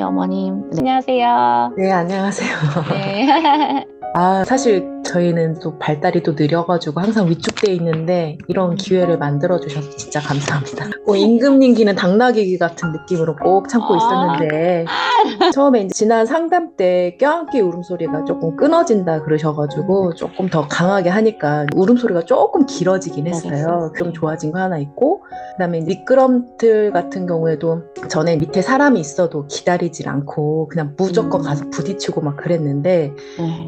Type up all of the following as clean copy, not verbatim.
어머님. 네. 안녕하세요. 네, 안녕하세요. 네. 사실 저희는 또 발달이 또 느려가지고 항상 위축돼 있는데 이런 기회를 만들어 주셔서 진짜 감사합니다. 임금님기는 당나귀 같은 느낌으로 꼭 참고 있었는데 처음에 이제 지난 상담 때 껴안기 울음소리가 조금 끊어진다 그러셔가지고 조금 더 강하게 하니까 울음소리가 조금 길어지긴 했어요. 좀 좋아진 거 하나 있고, 그다음에 미끄럼틀 같은 경우에도 전에 밑에 사람이 있어도 기다리질 않고 그냥 무조건 가서 부딪히고 막 그랬는데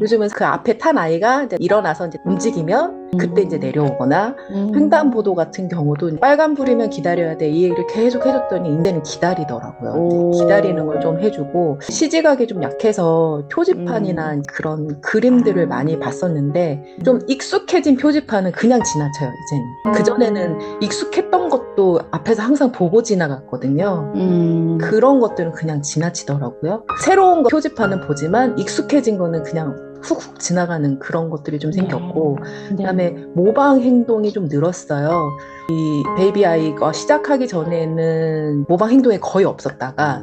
요즘은 그 앞에 탄 아이가 이제 일어나서 이제 움직이면 그때 이제 내려오거나, 횡단보도 같은 경우도 빨간불이면 기다려야 돼 이 얘기를 계속 해줬더니 이제는 기다리더라고요. 기다리는 걸 좀 해주고, 시지각이 좀 약해서 표지판이나 그런 그림들을 많이 봤었는데 좀 익숙해진 표지판은 그냥 지나쳐요 이제는. 그전에는 익숙했던 것도 앞에서 항상 보고 지나갔거든요. 그런 것들은 그냥 지나치더라고요. 새로운 거 표지판은 보지만 익숙해진 거는 그냥 훅훅 지나가는 그런 것들이 좀 생겼고, 그다음에 모방 행동이 좀 늘었어요. 이 베이비 아이가 시작하기 전에는 모방 행동이 거의 없었다가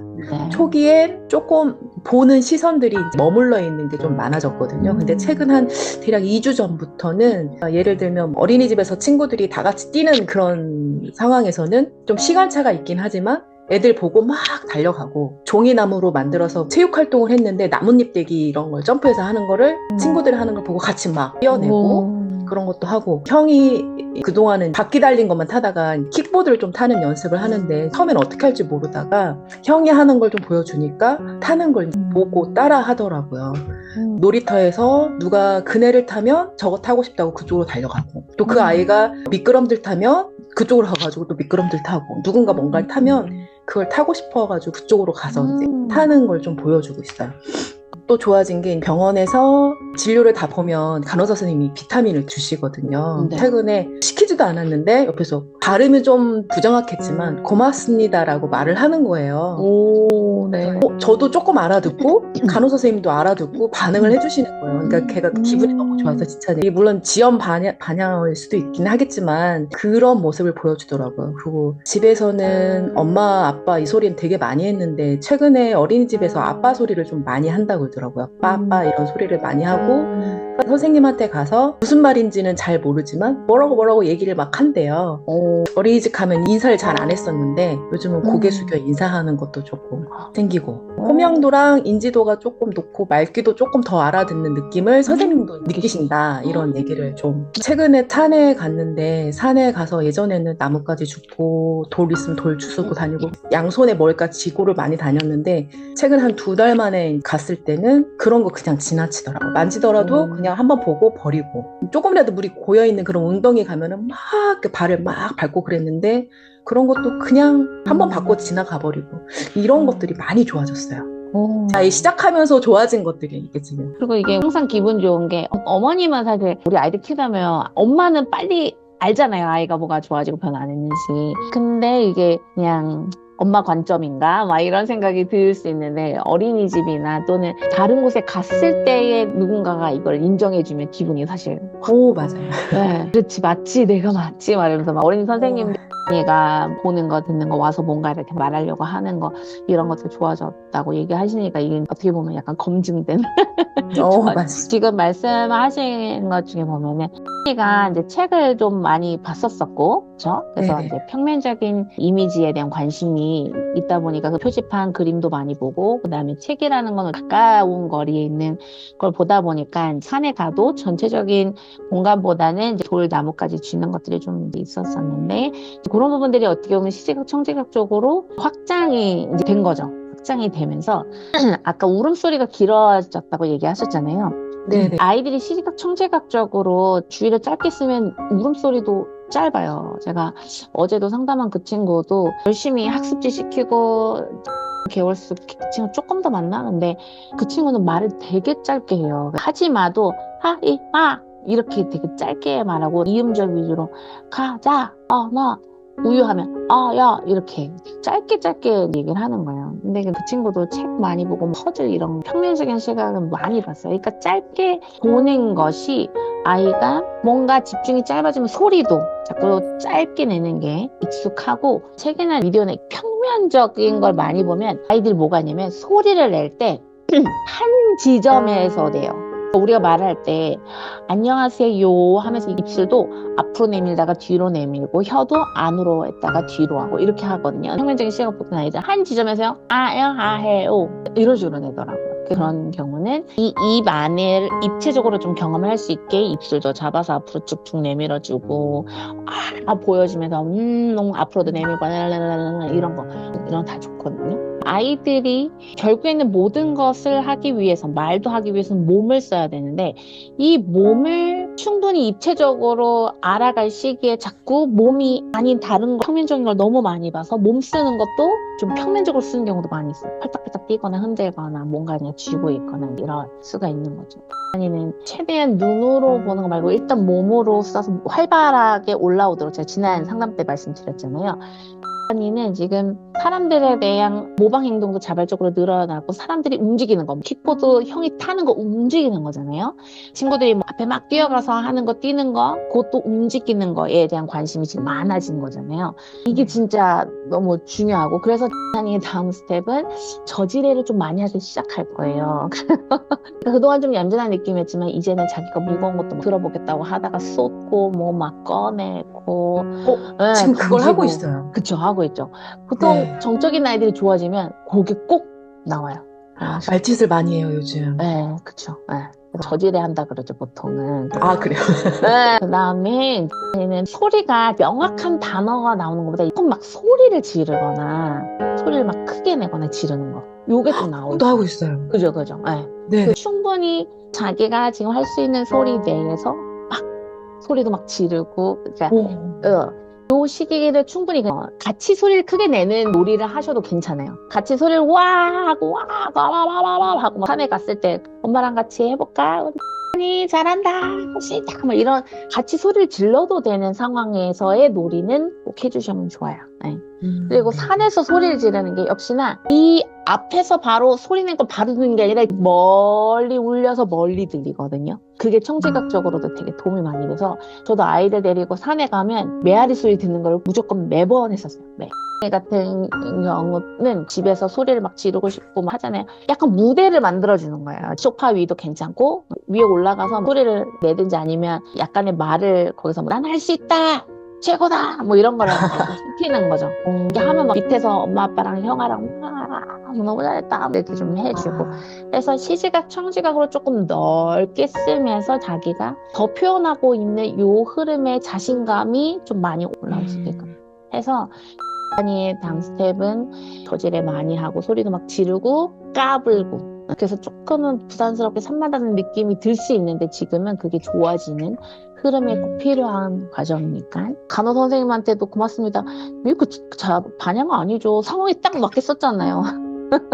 초기엔 조금 보는 시선들이 머물러 있는 게 좀 많아졌거든요. 근데 최근 한 대략 2주 전부터는 예를 들면 어린이집에서 친구들이 다 같이 뛰는 그런 상황에서는 좀 시간차가 있긴 하지만 애들 보고 막 달려가고, 종이나무로 만들어서 체육활동을 했는데 나뭇잎 대기 이런 걸 점프해서 하는 거를 친구들이 하는 걸 보고 같이 막 뛰어내고 그런 것도 하고, 형이 그동안은 바퀴 달린 것만 타다가 킥보드를 좀 타는 연습을 하는데 처음엔 어떻게 할지 모르다가 형이 하는 걸 좀 보여주니까 타는 걸 보고 따라 하더라고요. 놀이터에서 누가 그네를 타면 저거 타고 싶다고 그쪽으로 달려가고, 또 그 아이가 미끄럼틀 타면 그쪽으로 가가지고 또 미끄럼틀 타고, 누군가 뭔가를 타면 그걸 타고 싶어가지고 그쪽으로 가서 이제 타는 걸 좀 보여주고 있어요. 또 좋아진 게 병원에서 진료를 다 보면 간호사 선생님이 비타민을 주시거든요. 최근에 시키지도 않았는데 옆에서 발음이 좀 부정확했지만 고맙습니다라고 말을 하는 거예요. 저도 조금 알아듣고 간호사 선생님도 알아듣고 반응을 해주시는 거예요. 그러니까 걔가 기분이 너무 좋아서 진짜, 물론 지연 반향일 수도 있긴 하겠지만 그런 모습을 보여주더라고요. 그리고 집에서는 엄마 아빠 이 소리는 되게 많이 했는데 최근에 어린이집에서 아빠 소리를 좀 많이 한다고 그러더라고요. 아빠 이런 소리를 많이 하고, 선생님한테 가서 무슨 말인지는 잘 모르지만 뭐라고 얘기를 막 한대요. 어린이집 가면 인사를 잘 안 했었는데 요즘은 고개 숙여 인사하는 것도 조금 생기고, 호명도랑 인지도가 조금 높고 말귀도 조금 더 알아듣는 느낌을 선생님도 느끼신다, 이런 얘기를 좀. 최근에 산에 갔는데, 산에 가서 예전에는 나뭇가지 줍고 돌 있으면 돌 주스고 다니고 양손에 뭘까 쥐고를 많이 다녔는데 최근 한 2달 만에 갔을 때는 그런 거 그냥 지나치더라고요. 만지더라도 그냥 한번 보고 버리고, 조금이라도 물이 고여있는 그런 웅덩이 가면은 막 발을 막 밟고 그랬는데 그런 것도 그냥 한번 밟고 지나가 버리고, 이런 것들이 많이 좋아졌어요. 시작하면서 좋아진 것들이 이게 지금. 그리고 이게 항상 기분 좋은 게, 어머님은 사실 우리 아이들 키우다면 엄마는 빨리 알잖아요. 아이가 뭐가 좋아지고 변화 안 했는지. 근데 이게 그냥 엄마 관점인가? 막 이런 생각이 들 수 있는데, 어린이집이나 또는 다른 곳에 갔을 때에 누군가가 이걸 인정해주면 기분이 사실. 맞아요. 네, 그렇지, 맞지, 내가 맞지, 말하면서 막 어린이 선생님들이가 보는 거, 듣는 거, 와서 뭔가 이렇게 말하려고 하는 거, 이런 것도 좋아졌다고 얘기하시니까 이게 어떻게 보면 약간 검증된. 맞아요. 지금 말씀하신 것 중에 보면은 가 이제 책을 좀 많이 봤었었고, 그렇죠? 그래서 네네. 이제 평면적인 이미지에 대한 관심이 있다 보니까 그 표지판 그림도 많이 보고, 그다음에 책이라는 거는 가까운 거리에 있는 걸 보다 보니까 산에 가도 전체적인 공간보다는 이제 돌 나무까지 쥐는 것들이 좀 있었었는데, 그런 부분들이 어떻게 보면 시지각 청지각 쪽으로 확장이 이제 된 거죠. 확장이 되면서 아까 울음소리가 길어졌다고 얘기하셨잖아요. 네네. 아이들이 시지각 청지각적으로 주의를 짧게 쓰면 울음소리도 짧아요. 제가 어제도 상담한 그 친구도 열심히 학습지 시키고 개월수 그 친구 조금 더 만나는데 그 친구는 말을 되게 짧게 해요. 하지마도 하이마 이렇게 되게 짧게 말하고 이음절 위주로 가자 너 우유하면 야 이렇게 짧게 얘기를 하는 거예요. 근데 그 친구도 책 많이 보고 퍼즐 이런 평면적인 시각은 많이 봤어요. 그러니까 짧게 보는 것이 아이가 뭔가 집중이 짧아지면 소리도 자꾸 짧게 내는 게 익숙하고, 책이나 비디오나 평면적인 걸 많이 보면 아이들이 뭐가 있냐면 소리를 낼 때 한 지점에서 내요. 우리가 말할 때 안녕하세요 하면서 입술도 앞으로 내밀다가 뒤로 내밀고 혀도 안으로 했다가 뒤로 하고 이렇게 하거든요. 평면적인 시각 보던 아이들 한 지점에서요 아해요 이런 식으로 내더라고요. 그런 경우는 이 입 안을 입체적으로 좀 경험을 할 수 있게 입술도 잡아서 앞으로 쭉쭉 내밀어주고 보여지면서 너무 앞으로도 내밀고 이런 거 다 좋거든요. 아이들이 결국에는 모든 것을 하기 위해서, 말도 하기 위해서는 몸을 써야 되는데, 이 몸을 충분히 입체적으로 알아갈 시기에 자꾸 몸이 아닌 다른 거, 평면적인 걸 너무 많이 봐서 몸 쓰는 것도 좀 평면적으로 쓰는 경우도 많이 있어요. 팔딱팔딱 뛰거나 흔들거나 뭔가 그냥 쥐고 있거나 이럴 수가 있는 거죠. 아니는 최대한 눈으로 보는 거 말고 일단 몸으로 써서 활발하게 올라오도록, 제가 지난 상담 때 말씀드렸잖아요. 아니는 지금 사람들에 대한 모방 행동도 자발적으로 늘어나고, 사람들이 움직이는 거, 킥보드 형이 타는 거 움직이는 거잖아요. 친구들이 뭐 앞에 막 뛰어가서 하는 거, 뛰는 거, 그것도 움직이는 거에 대한 관심이 지금 많아진 거잖아요. 이게 진짜 너무 중요하고, 그래서 아니 다음 스텝은 저지레를 좀 많이 하기 시작할 거예요. 그동안 좀 얌전한 느낌이었지만 이제는 자기가 무거운 것도 들어보겠다고 하다가 쏟고 뭐 막 꺼내고 지금 그걸 던지고. 하고 있어요. 그쵸, 하고 있죠. 보통 네. 정적인 아이들이 좋아지면 그게 꼭 나와요. 말짓을 많이 해요, 요즘. 네, 그쵸. 네. 저지레 한다 그러죠, 보통은. 아, 그래요? 네. 그 다음에 소리가 명확한 단어가 나오는 것보다 막 소리를 지르거나 소리를 막 크게 내거나 지르는 거, 요게 좀 나오죠. 그것도 하고 있어요. 그죠. 네. 네. 충분히 자기가 지금 할 수 있는 소리 내에서 막 소리도 막 지르고, 그러니까 요 시기를 충분히 같이 소리를 크게 내는 놀이를 하셔도 괜찮아요. 같이 소리를 와 하고 와 하고 막 산에 갔을 때 엄마랑 같이 해볼까? 우리 잘한다, 시작, 뭐 이런 같이 소리를 질러도 되는 상황에서의 놀이는 꼭 해주시면 좋아요. 네. 그리고 산에서 소리를 지르는 게 역시나 이 앞에서 바로 소리 낸 걸 바로 듣는 게 아니라 멀리 울려서 멀리 들리거든요. 그게 청지각적으로도 되게 도움이 많이 돼서, 저도 아이들 데리고 산에 가면 메아리 소리 듣는 걸 무조건 매번 했었어요. 같은 경우는 집에서 소리를 막 지르고 싶고 막 하잖아요. 약간 무대를 만들어주는 거예요. 소파 위도 괜찮고 위에 올라가서 소리를 내든지 아니면 약간의 말을 거기서 난 할 수 있다, 최고다, 뭐 이런 거를 시키는 거죠. 이렇게 하면 막 밑에서 엄마 아빠랑 형아랑 너무 잘했다 이렇게 좀 해주고 해서 시지각 청지각으로 조금 넓게 쓰면서 자기가 더 표현하고 있는 요 흐름의 자신감이 좀 많이 올라올 수 있게끔 해서, 아니 다음 스텝은 저지레 많이 하고 소리도 막 지르고 까불고, 그래서 조금은 부담스럽게 산만하다는 느낌이 들 수 있는데 지금은 그게 좋아지는 흐름이 꼭 필요한 과정이니까. 간호 선생님한테도 고맙습니다. 이거 반영 아니죠. 상황이 딱 맞겠었잖아요.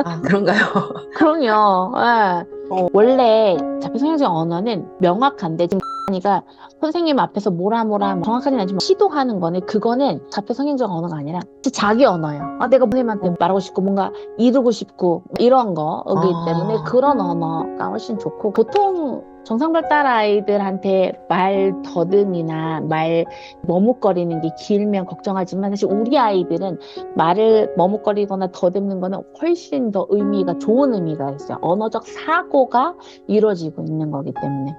아, 그런가요? 그럼요. 네. 원래 자폐성향적 언어는 명확한데, 지금 아니가 선생님 앞에서 뭐라 정확하진 않지만 시도하는 거는, 그거는 자폐성향적 언어가 아니라 자기 언어예요. 내가 선생님한테 말하고 싶고 뭔가 이루고 싶고 이런 거기 때문에 그런 언어가 훨씬 좋고, 보통 정상발달 아이들한테 말 더듬이나 말 머뭇거리는 게 길면 걱정하지만, 사실 우리 아이들은 말을 머뭇거리거나 더듬는 거는 훨씬 더 의미가 좋은 의미가 있어요. 언어적 사고가 이루어지고 있는 거기 때문에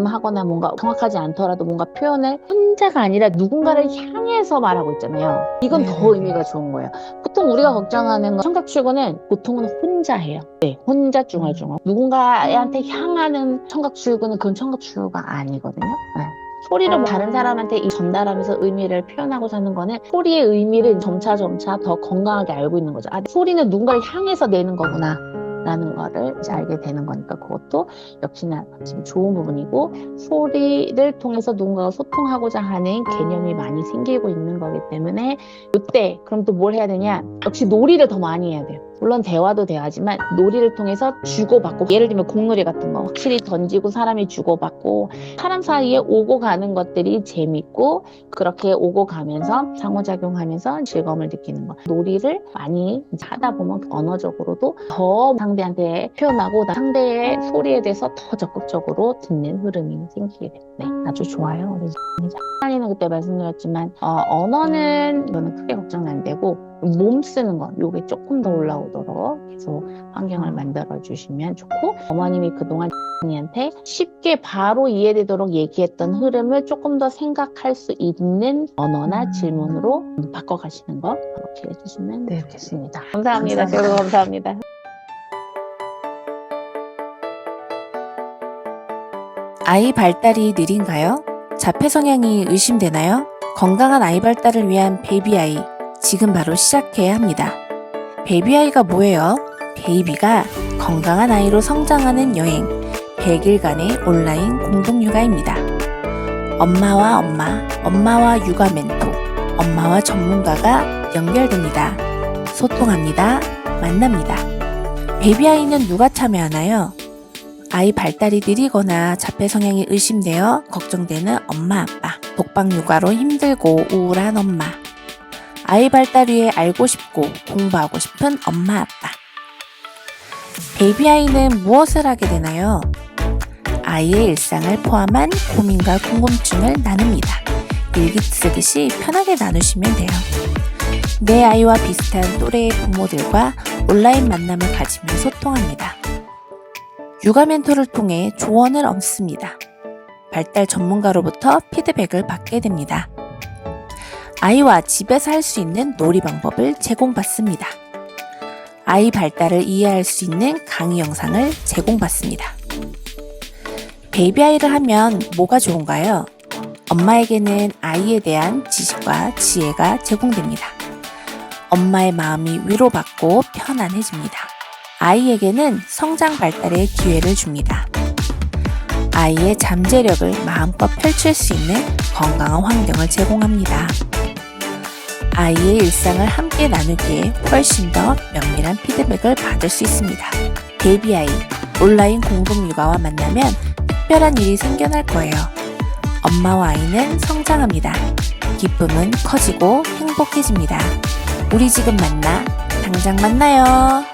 하거나 뭔가 정확하지 않더라도 뭔가 표현을 혼자가 아니라 누군가를 향해서 말하고 있잖아요. 이건 더 의미가 좋은 거예요. 보통 우리가 걱정하는 청각 출구는 보통은 혼자 해요. 네, 혼자 중얼중얼. 누군가한테 향하는 청각 출구는 그건 청각 출구가 아니거든요. 네. 소리를 다른 사람한테 전달하면서 의미를 표현하고자 하는 거는 소리의 의미를 점차 더 건강하게 알고 있는 거죠. 소리는 누군가를 향해서 내는 거구나 라는 거를 이제 알게 되는 거니까, 그것도 역시나 지금 좋은 부분이고, 소리를 통해서 누군가가 소통하고자 하는 개념이 많이 생기고 있는 거기 때문에, 이때 그럼 또 뭘 해야 되냐, 역시 놀이를 더 많이 해야 돼요. 물론 대화도 대화지만 놀이를 통해서 주고받고, 예를 들면 공놀이 같은 거 확실히 던지고 사람이 주고받고 사람 사이에 오고 가는 것들이 재밌고, 그렇게 오고 가면서 상호작용하면서 즐거움을 느끼는 거. 놀이를 많이 하다 보면 언어적으로도 더 상대한테 표현하고 상대의 소리에 대해서 더 적극적으로 듣는 흐름이 생기게 돼요. 네, 아주 좋아요. 우리 시간이는 그때 말씀드렸지만 언어는 저는 크게 걱정은 안 되고, 몸 쓰는 거 요게 조금 더 올라오도록 계속 환경을 만들어 주시면 좋고, 어머님이 그동안 한테 쉽게 바로 이해되도록 얘기했던 흐름을 조금 더 생각할 수 있는 언어나 질문으로 바꿔가시는 거 그렇게 해주시면 네. 좋겠습니다. 감사합니다. 제가 감사합니다. 아이 발달이 느린가요? 자폐 성향이 의심되나요? 건강한 아이 발달을 위한 베이비 아이, 지금 바로 시작해야 합니다. 베이비 아이가 뭐예요? 베이비가 건강한 아이로 성장하는 여행, 100일간의 온라인 공동육아입니다. 엄마와 엄마, 엄마와 육아 멘토, 엄마와 전문가가 연결됩니다. 소통합니다. 만납니다. 베이비 아이는 누가 참여하나요? 아이 발달이 느리거나 자폐 성향이 의심되어 걱정되는 엄마, 아빠, 독박 육아로 힘들고 우울한 엄마, 아이 발달 위해 알고 싶고 공부하고 싶은 엄마, 아빠. 베이비 아이는 무엇을 하게 되나요? 아이의 일상을 포함한 고민과 궁금증을 나눕니다. 일기 쓰듯이 편하게 나누시면 돼요. 내 아이와 비슷한 또래의 부모들과 온라인 만남을 가지며 소통합니다. 육아 멘토를 통해 조언을 얻습니다. 발달 전문가로부터 피드백을 받게 됩니다. 아이와 집에서 할 수 있는 놀이 방법을 제공받습니다. 아이 발달을 이해할 수 있는 강의 영상을 제공받습니다. 베이비 아이를 하면 뭐가 좋은가요? 엄마에게는 아이에 대한 지식과 지혜가 제공됩니다. 엄마의 마음이 위로받고 편안해집니다. 아이에게는 성장 발달의 기회를 줍니다. 아이의 잠재력을 마음껏 펼칠 수 있는 건강한 환경을 제공합니다. 아이의 일상을 함께 나누기에 훨씬 더 면밀한 피드백을 받을 수 있습니다. 베이비 아이, 온라인 공동 육아와 만나면 특별한 일이 생겨날 거예요. 엄마와 아이는 성장합니다. 기쁨은 커지고 행복해집니다. 우리 지금 만나, 당장 만나요.